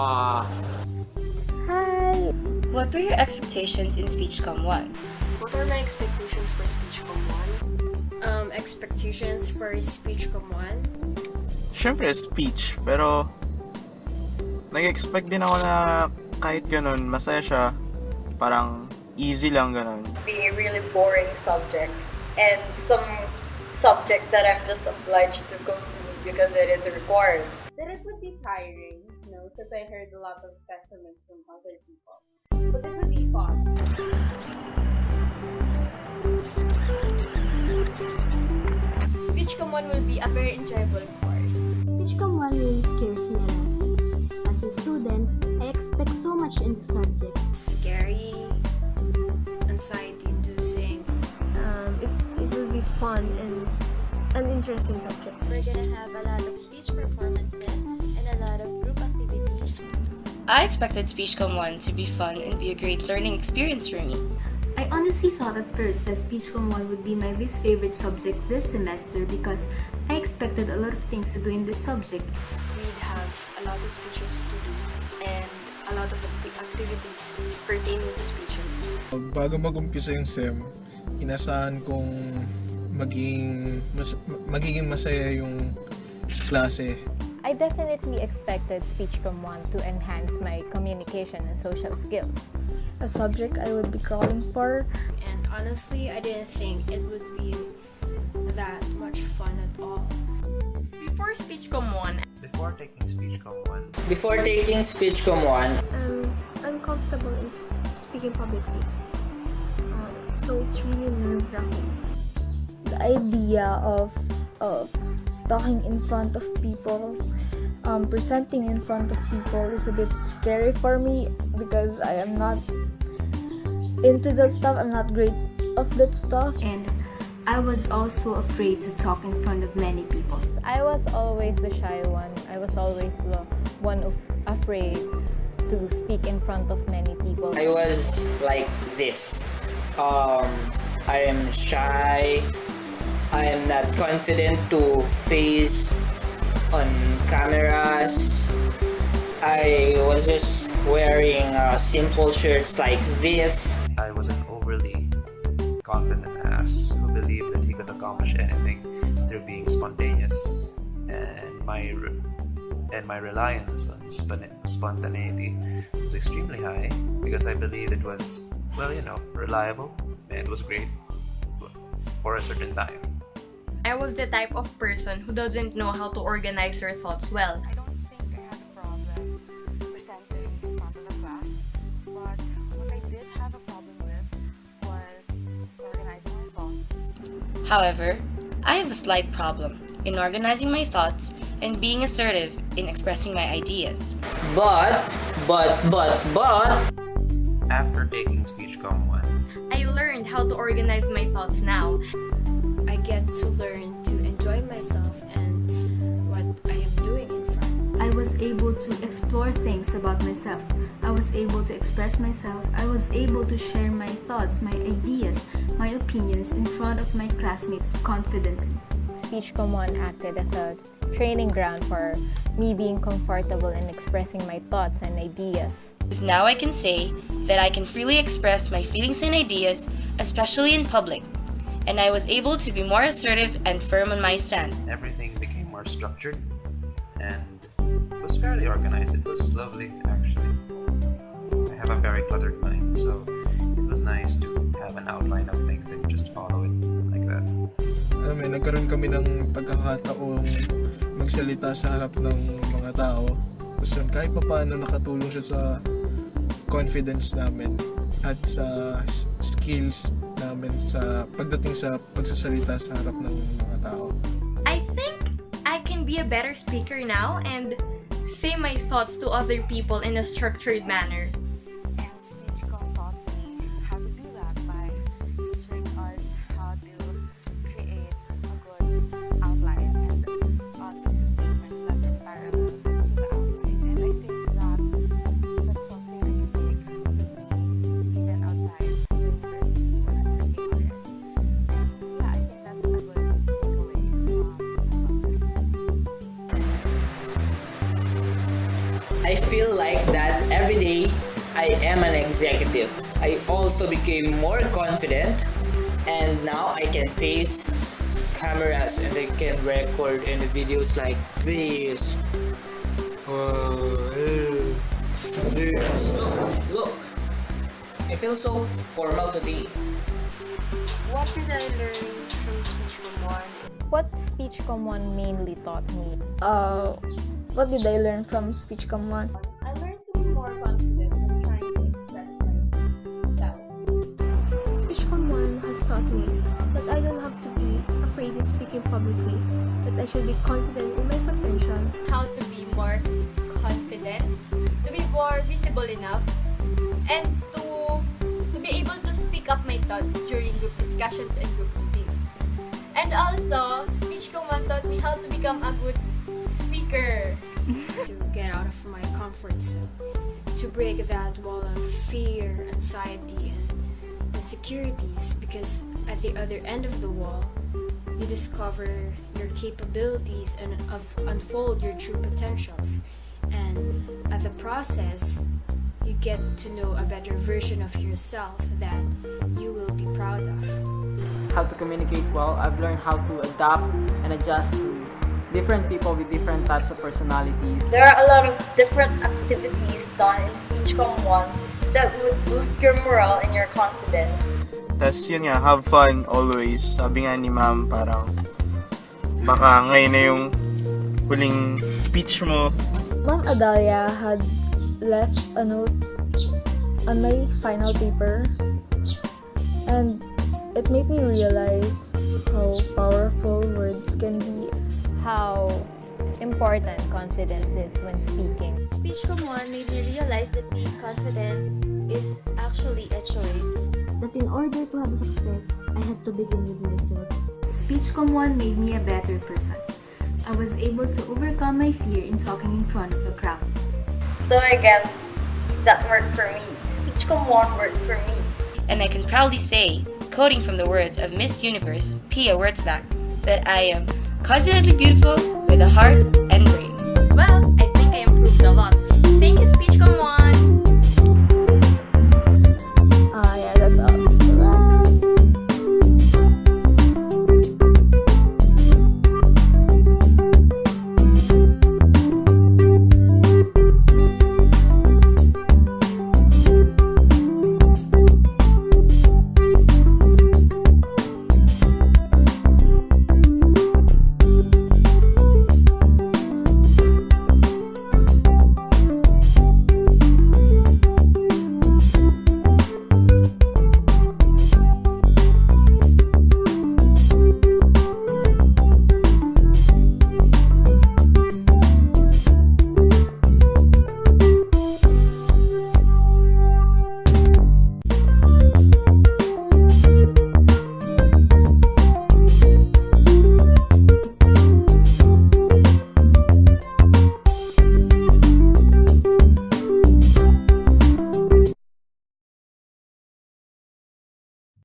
Hi! What were your expectations in Speechcom 1? What are my expectations for Spcm 1? Expectations for Spcm 1? Siyempre, speech. Pero, nag-expect din ako na kahit ganun, masaya siya. Parang, easy lang ganun. Be a really boring subject and some subject that I'm just obliged to go to because it is required. That it would be tiring, because I heard a lot of pessimist from other people. But it would be fun. Spcm 1 will be a very enjoyable course. Spcm 1 really scares me a lot. As a student, I expect so much in the subject. Scary, anxiety-inducing. It will be fun and an interesting subject. We're gonna have a lot of speech performances and a lot of group activities. I expected Speechcom 1 to be fun and be a great learning experience for me. I honestly thought at first that Spcm 1 would be my least favorite subject this semester because I expected a lot of things to do in this subject. We'd have a lot of speeches to do and a lot of activities pertaining to speeches. Bago mag-umpisa yung SEM, inasahan kong magiging masaya yung klase. I definitely expected Spcm 1 to enhance my communication and social skills. A subject I would be calling for. And honestly, I didn't think it would be that much fun at all. Before Spcm 1, Before taking Speechcom 1, Before taking Spcm 1, I'm uncomfortable in speaking publicly. So it's really nerve-wracking. The idea of talking in front of people, presenting in front of people is a bit scary for me because I am not into that stuff. I'm not great of that stuff. And I was also afraid to talk in front of many people. I was always the shy one. I was always the one afraid to speak in front of many people. I was like this. I am shy. I am not confident to face on cameras. I was just wearing simple shirts like this. I was an overly confident ass who believed that he could accomplish anything through being spontaneous, and my reliance on spontaneity was extremely high because I believed it was, reliable, and it was great for a certain time. I was the type of person who doesn't know how to organize her thoughts well. I don't think I had a problem presenting in front of the class, but what I did have a problem with was organizing my thoughts. However, I have a slight problem in organizing my thoughts and being assertive in expressing my ideas. But After taking Speechcom 1, I learned how to organize my thoughts now. I get to learn to enjoy myself and what I am doing in front. I was able to explore things about myself. I was able to express myself. I was able to share my thoughts, my ideas, my opinions in front of my classmates confidently. Speechcom 1 acted as a training ground for me being comfortable in expressing my thoughts and ideas. Because now I can say that I can freely express my feelings and ideas, especially in public, and I was able to be more assertive and firm on my stand. everything became more structured and was fairly organized. It was lovely, actually. I have a very cluttered mind, so it was nice to have an outline of things and just follow it like that. Nagkaroon kami ng pagkakataong magsalita sa harap ng mga tao. Tapos yun, kahit pa paano nakatulong siya sa confidence namin at sa skills namin sa pagdating sa pagsasalita sa harap ng mga tao. I think I can be a better speaker now and say my thoughts to other people in a structured manner. And Spcm taught me how to do that by teaching us how to create a good outline and a thesis statement that is parallel to the outline. And I think that's something I can take with me even outside the university when I'm working on it. Yeah, I think that's a good takeaway from the subject. I I feel like that every day I am an executive. I also became more confident, and now I can face cameras and I can record in the videos like this. Look, I feel so formal today. What did I learn from Spcm 1? What Spcm 1 mainly taught me? What did I learn from Spcm 1? I learned to be more confident when trying to express myself. Spcm 1 has taught me that I don't have to be afraid in speaking publicly, that I should be confident in my potential. How to be more confident, to be more visible enough, and to be able to speak up my thoughts during group discussions and group meetings. And also, Spcm 1 taught me how to become a good speaker. To get out of my comfort zone, to break that wall of fear, anxiety, and insecurities, because at the other end of the wall, you discover your capabilities and unfold your true potentials. And at the process, you get to know a better version of yourself that you will be proud of. How to communicate well. I've learned how to adapt and adjust to different people with different types of personalities. There are a lot of different activities done in Spcm 1 that would boost your morale and your confidence. Tas yun nga, have fun always. Sabi nga ni ma'am, parang baka ngayon na yung huling speech mo. Ma'am Adalia had left a note on my final paper, and it made me realize how powerful words can be. How important confidence is when speaking. Spcm 1 made me realize that being confident is actually a choice. That in order to have success, I have to begin with myself. Spcm 1 made me a better person. I was able to overcome my fear in talking in front of a crowd. So I guess that worked for me. Spcm 1 worked for me. And I can proudly say, quoting from the words of Miss Universe, Pia Wurtzbach, that I am confidently beautiful with a heart and brain. Well, I think I improved a lot. Thank you, Spcm 1!